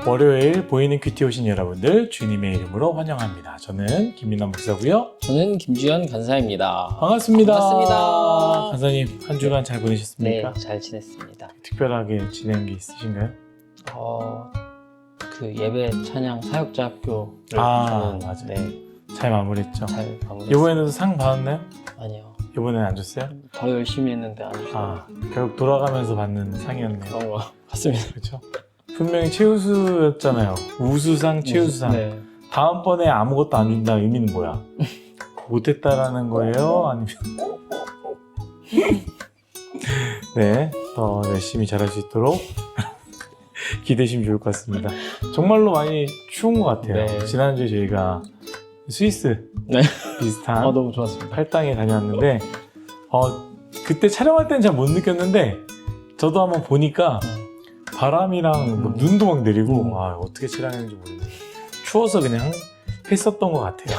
월요일 보이는 큐티 오신 여러분들 주님의 이름으로 환영합니다. 저는 김민환 목사고요. 저는 김주현 간사입니다. 반갑습니다. 반갑습니다. 간사님 한 주간 잘 보내셨습니까? 네, 잘 지냈습니다. 특별하게 지낸 게 있으신가요? 그 예배 찬양 사역자 학교를 맞아요. 네, 잘 마무리했죠. 잘 마무리했습니다. 이번에는 상 받았나요? 아니요. 이번에는 안 줬어요? 더 열심히 했는데 안 줬어요. 결국 돌아가면서 받는 상이었네요. 그런 거 같습니다. 그렇죠? 분명히 최우수였잖아요. 우수상, 최우수상. 네. 다음번에 아무것도 안 준다 의미는 뭐야? 못했다라는 거예요? 아니면 네, 더 열심히 잘할 수 있도록 기대시면 좋을 것 같습니다. 정말로 많이 추운 것 같아요. 네. 지난주에 저희가 스위스 네. 비슷한 너무 좋았습니다. 팔당에 다녀왔는데 그때 촬영할 때는 잘 못 느꼈는데 저도 한번 보니까 바람이랑 뭐 눈도 막 내리고 어떻게 촬영했는지 모르겠는데 추워서 그냥 했었던 것 같아요.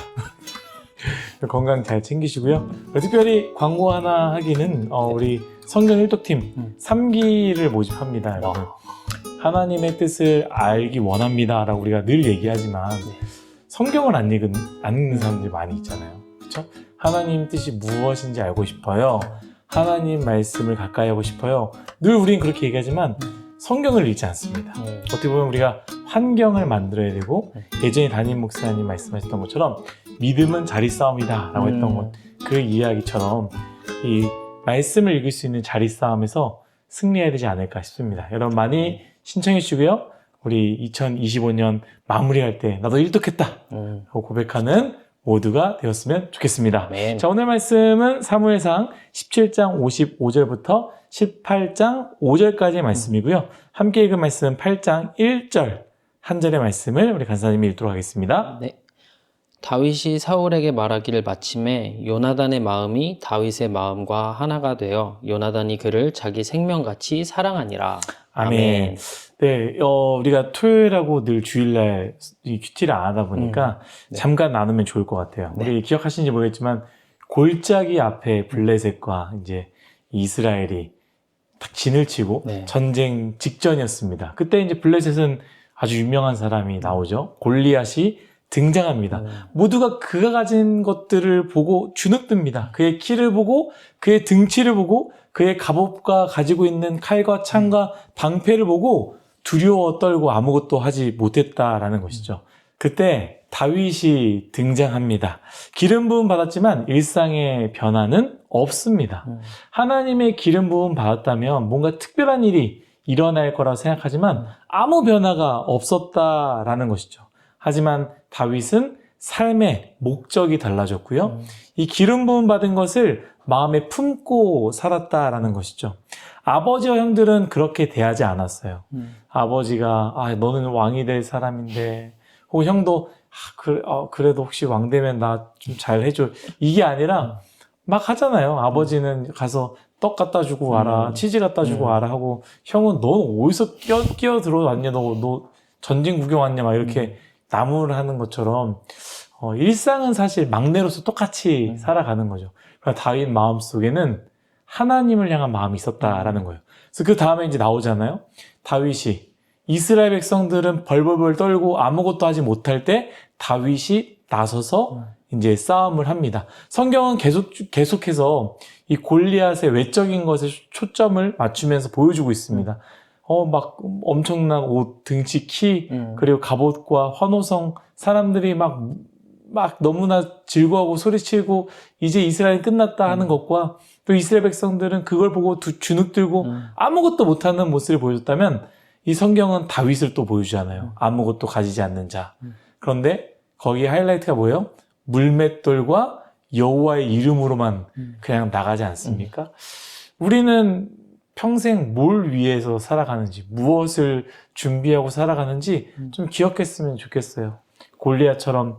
건강 잘 챙기시고요. 특별히 광고 하나 하기는 우리 성경 일독팀 3기를 모집합니다. 여러분. 하나님의 뜻을 알기 원합니다 라고 우리가 늘 얘기하지만 성경을 안 읽는 사람들이 많이 있잖아요. 그렇죠? 하나님 뜻이 무엇인지 알고 싶어요. 하나님 말씀을 가까이 하고 싶어요. 늘 우리는 그렇게 얘기하지만 성경을 읽지 않습니다. 어떻게 보면 우리가 환경을 만들어야 되고 예전에 담임 목사님 말씀하셨던 것처럼 믿음은 자리싸움이다 라고 했던 것, 그 이야기처럼 이 말씀을 읽을 수 있는 자리싸움에서 승리해야 되지 않을까 싶습니다. 여러분 많이 신청해 주시고요. 우리 2025년 마무리할 때 나도 일독했다 하고 고백하는 모두가 되었으면 좋겠습니다. 아멘. 자, 오늘 말씀은 사무엘상 17장 55절부터 18장 5절까지의 말씀이고요. 함께 읽은 말씀은 8장 1절 한 절의 말씀을 우리 간사님이 읽도록 하겠습니다. 네. 다윗이 사울에게 말하기를 마침에 요나단의 마음이 다윗의 마음과 하나가 되어 요나단이 그를 자기 생명같이 사랑하니라. 아멘. 네, 우리가 토요일하고 늘 주일날 이 큐티를 안 하다 보니까 잠깐 나누면 좋을 것 같아요. 우리 기억하시는지 모르겠지만 골짜기 앞에 블레셋과 이제 이스라엘이 딱 진을 치고 전쟁 직전이었습니다. 그때 이제 블레셋은 아주 유명한 사람이 나오죠. 골리앗이 등장합니다. 모두가 그가 가진 것들을 보고 주눅듭니다. 그의 키를 보고 그의 등치를 보고 그의 갑옷과 가지고 있는 칼과 창과 방패를 보고 두려워 떨고 아무것도 하지 못했다라는 것이죠. 그때 다윗이 등장합니다. 기름 부음 받았지만 일상의 변화는 없습니다. 하나님의 기름 부음 받았다면 뭔가 특별한 일이 일어날 거라고 생각하지만 아무 변화가 없었다라는 것이죠. 하지만 다윗은 삶의 목적이 달라졌고요. 이 기름 부음 받은 것을 마음에 품고 살았다라는 것이죠. 아버지와 형들은 그렇게 대하지 않았어요. 아버지가 너는 왕이 될 사람인데 혹은 형도 그래도 혹시 왕 되면 나 좀 잘 해줘. 이게 아니라 막 하잖아요. 아버지는 가서 떡 갖다 주고 와라, 치즈 갖다 주고 와라 하고 형은 너 어디서 끼어 들어왔냐, 너 전쟁 구경 왔냐 막 이렇게 나무를 하는 것처럼 일상은 사실 막내로서 똑같이 살아가는 거죠. 그러니까 다윗 마음속에는 하나님을 향한 마음이 있었다라는 거예요. 그래서 그 다음에 이제 나오잖아요. 다윗이 이스라엘 백성들은 벌벌벌 떨고 아무것도 하지 못할 때 다윗이 나서서 이제 싸움을 합니다. 성경은 계속해서 이 골리앗의 외적인 것에 초점을 맞추면서 보여주고 있습니다. 막 엄청난 옷, 등치, 키, 그리고 갑옷과 환호성, 사람들이 막 너무나 즐거워하고 소리치고 이제 이스라엘이 끝났다 하는 것과 또 이스라엘 백성들은 그걸 보고 주눅들고 아무것도 못하는 모습을 보여줬다면 이 성경은 다윗을 또 보여주잖아요. 아무것도 가지지 않는 자. 그런데 거기에 하이라이트가 뭐예요? 물맷돌과 여호와의 이름으로만 그냥 나가지 않습니까? 우리는 평생 뭘 위해서 살아가는지, 무엇을 준비하고 살아가는지 좀 기억했으면 좋겠어요. 골리앗처럼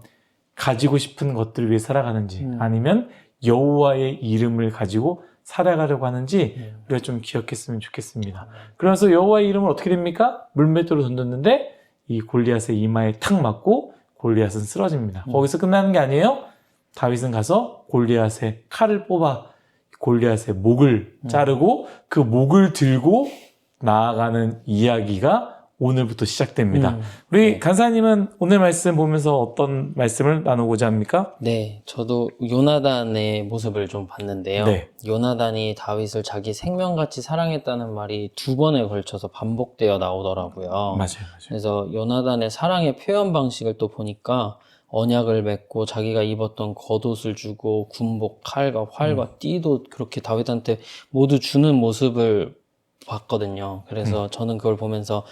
가지고 싶은 것들을 위해 살아가는지 아니면 여호와의 이름을 가지고 살아가려고 하는지 우리가 좀 기억했으면 좋겠습니다. 그래서 여호와의 이름을 어떻게 됩니까? 물맷돌을 던졌는데 이 골리앗의 이마에 탁 맞고 골리앗은 쓰러집니다. 거기서 끝나는 게 아니에요. 다윗은 가서 골리앗의 칼을 뽑아 골리앗의 목을 자르고 그 목을 들고 나아가는 이야기가 오늘부터 시작됩니다. 우리 간사님은 오늘 말씀 보면서 어떤 말씀을 나누고자 합니까? 네, 저도 요나단의 모습을 좀 봤는데요. 네. 요나단이 다윗을 자기 생명같이 사랑했다는 말이 2번에 걸쳐서 반복되어 나오더라고요. 맞아요. 그래서 요나단의 사랑의 표현 방식을 또 보니까 언약을 맺고 자기가 입었던 겉옷을 주고 군복, 칼과 활과 띠도 그렇게 다윗한테 모두 주는 모습을 봤거든요. 그래서 저는 그걸 보면서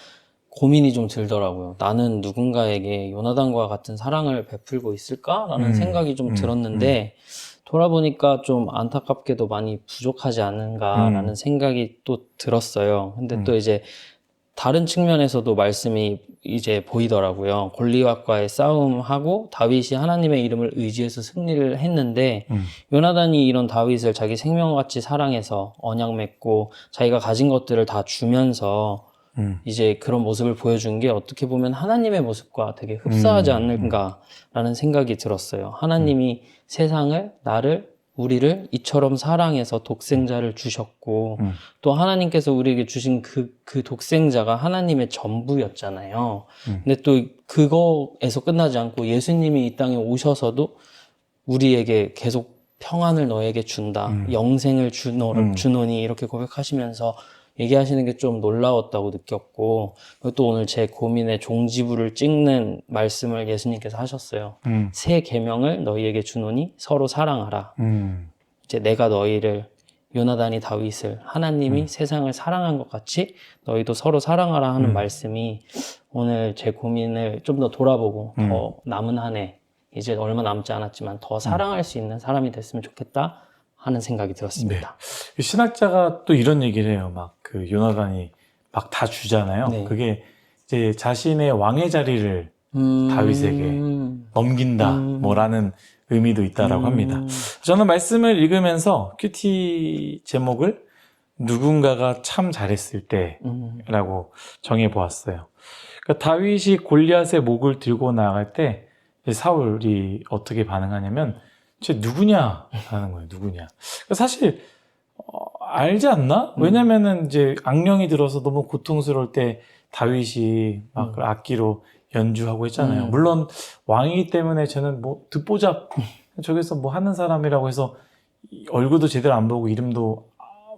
고민이 좀 들더라고요. 나는 누군가에게 요나단과 같은 사랑을 베풀고 있을까라는 생각이 좀 들었는데 돌아보니까 좀 안타깝게도 많이 부족하지 않은가라는 생각이 또 들었어요. 근데 또 이제 다른 측면에서도 말씀이 이제 보이더라고요. 골리앗과의 싸움하고 다윗이 하나님의 이름을 의지해서 승리를 했는데 요나단이 이런 다윗을 자기 생명같이 사랑해서 언약 맺고 자기가 가진 것들을 다 주면서 이제 그런 모습을 보여준 게 어떻게 보면 하나님의 모습과 되게 흡사하지 않는가라는 생각이 들었어요. 하나님이 세상을, 나를, 우리를 이처럼 사랑해서 독생자를 주셨고 또 하나님께서 우리에게 주신 그 독생자가 하나님의 전부였잖아요. 근데 또 그거에서 끝나지 않고 예수님이 이 땅에 오셔서도 우리에게 계속 평안을 너에게 준다. 영생을 주노니 이렇게 고백하시면서 얘기하시는 게 좀 놀라웠다고 느꼈고 또 오늘 제 고민의 종지부를 찍는 말씀을 예수님께서 하셨어요. 새 계명을 너희에게 주노니 서로 사랑하라. 이제 내가 너희를 요나단이 다윗을 하나님이 세상을 사랑한 것 같이 너희도 서로 사랑하라 하는 말씀이 오늘 제 고민을 좀 더 돌아보고 더 남은 한 해 이제 얼마 남지 않았지만 더 사랑할 수 있는 사람이 됐으면 좋겠다 하는 생각이 들었습니다. 네. 신학자가 또 이런 얘기를 해요. 막 그 요나단이 막 다 주잖아요. 네. 그게 이제 자신의 왕의 자리를 다윗에게 넘긴다 뭐라는 의미도 있다라고 합니다. 저는 말씀을 읽으면서 큐티 제목을 누군가가 참 잘했을 때라고 정해보았어요. 그러니까 다윗이 골리앗의 목을 들고 나갈 때 사울이 어떻게 반응하냐면 쟤 누구냐라는 거예요. 누구냐. 사실 알지 않나? 왜냐면은 이제 악령이 들어서 너무 고통스러울 때 다윗이 막 악기로 연주하고 했잖아요. 물론 왕이기 때문에 쟤는 뭐 듣보잡 저기서 뭐 하는 사람이라고 해서 얼굴도 제대로 안 보고 이름도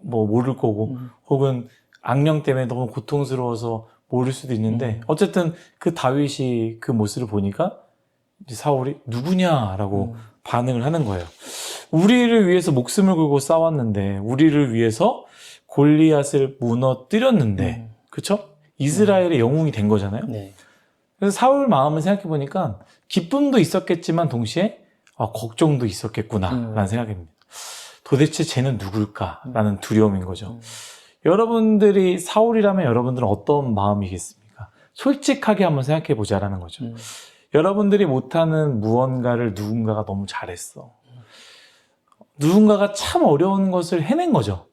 뭐 모를 거고 혹은 악령 때문에 너무 고통스러워서 모를 수도 있는데 어쨌든 그 다윗이 그 모습을 보니까 이제 사울이 누구냐라고 반응을 하는 거예요. 우리를 위해서 목숨을 걸고 싸웠는데 우리를 위해서 골리앗을 무너뜨렸는데 그렇죠? 이스라엘의 영웅이 된 거잖아요. 네. 그래서 사울 마음을 생각해 보니까 기쁨도 있었겠지만 동시에 걱정도 있었겠구나라는 생각입니다. 도대체 쟤는 누굴까라는 두려움인 거죠. 여러분들이 사울이라면 여러분들은 어떤 마음이겠습니까? 솔직하게 한번 생각해 보자라는 거죠. 여러분들이 못하는 무언가를 누군가가 너무 잘했어. 누군가가 참 어려운 것을 해낸 거죠.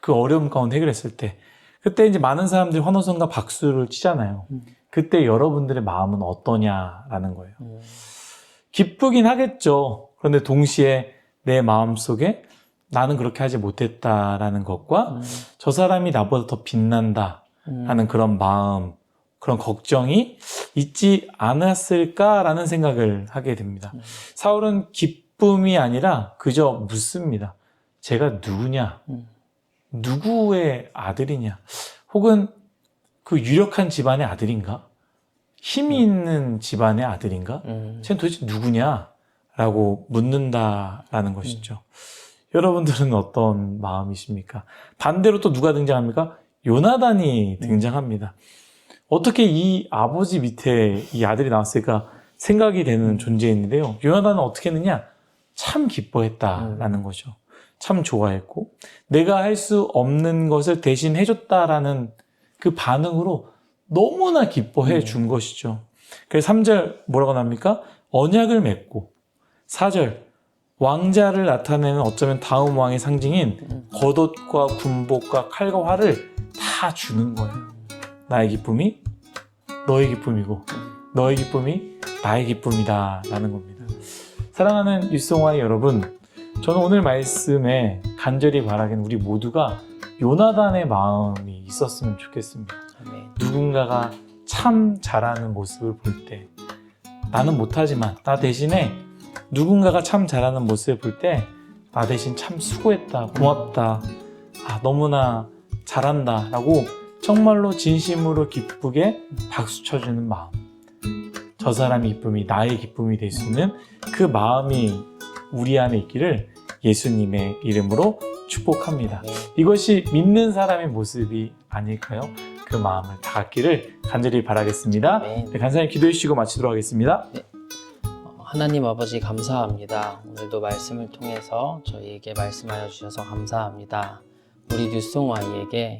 그 어려움 가운데 해결했을 때. 그때 이제 많은 사람들이 환호성과 박수를 치잖아요. 그때 여러분들의 마음은 어떠냐라는 거예요. 기쁘긴 하겠죠. 그런데 동시에 내 마음 속에 나는 그렇게 하지 못했다라는 것과 저 사람이 나보다 더 빛난다 하는 그런 마음, 그런 걱정이 있지 않았을까라는 생각을 하게 됩니다. 사울은 기쁨이 아니라 그저 묻습니다. 제가 누구냐? 누구의 아들이냐? 혹은 그 유력한 집안의 아들인가? 힘이 있는 집안의 아들인가? 쟤는 도대체 누구냐? 라고 묻는다라는 것이죠. 여러분들은 어떤 마음이십니까? 반대로 또 누가 등장합니까? 요나단이 등장합니다. 어떻게 이 아버지 밑에 이 아들이 나왔을까 생각이 되는 존재인데요. 요나단은 어떻게 했느냐? 참 기뻐했다라는 거죠. 참 좋아했고 내가 할 수 없는 것을 대신 해줬다라는 그 반응으로 너무나 기뻐해 준 것이죠. 그래서 3절 뭐라고 나옵니까? 언약을 맺고 4절 왕자를 나타내는 어쩌면 다음 왕의 상징인 겉옷과 군복과 칼과 활을 다 주는 거예요. 나의 기쁨이 너의 기쁨이고 너의 기쁨이 나의 기쁨이다 라는 겁니다. 사랑하는 율성화의 여러분, 저는 오늘 말씀에 간절히 바라기는 우리 모두가 요나단의 마음이 있었으면 좋겠습니다. 누군가가 참 잘하는 모습을 볼 때, 나는 못하지만 나 대신에 누군가가 참 잘하는 모습을 볼 때 나 대신 참 수고했다, 고맙다, 너무나 잘한다 라고 정말로 진심으로 기쁘게 박수 쳐주는 마음, 저 사람의 기쁨이 나의 기쁨이 될 수 있는 그 마음이 우리 안에 있기를 예수님의 이름으로 축복합니다. 이것이 믿는 사람의 모습이 아닐까요? 그 마음을 다 갖기를 간절히 바라겠습니다. 네, 간사님 기도해 주시고 마치도록 하겠습니다. 하나님 아버지 감사합니다. 오늘도 말씀을 통해서 저희에게 말씀하여 주셔서 감사합니다. 우리 뉴송아이에게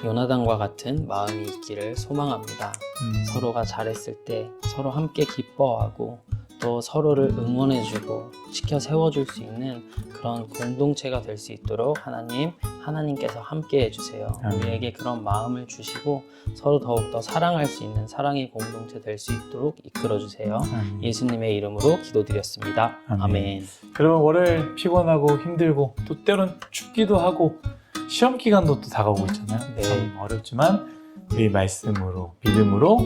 요나단과 같은 마음이 있기를 소망합니다. 서로가 잘했을 때 서로 함께 기뻐하고 또 서로를 응원해주고 지켜 세워줄 수 있는 그런 공동체가 될 수 있도록 하나님께서 함께 해주세요. 우리에게 그런 마음을 주시고 서로 더욱더 사랑할 수 있는 사랑의 공동체 될 수 있도록 이끌어주세요. 예수님의 이름으로 기도드렸습니다. 아멘. 여러분, 월요일 피곤하고 힘들고 또 때론 춥기도 하고 시험 기간도 또 다가오고 있잖아요. 참 어렵지만 우리 말씀으로, 믿음으로,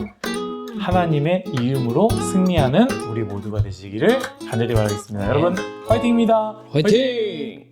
하나님의 이름으로 승리하는 우리 모두가 되시기를 간절히 바라겠습니다. 여러분, 화이팅입니다. 화이팅!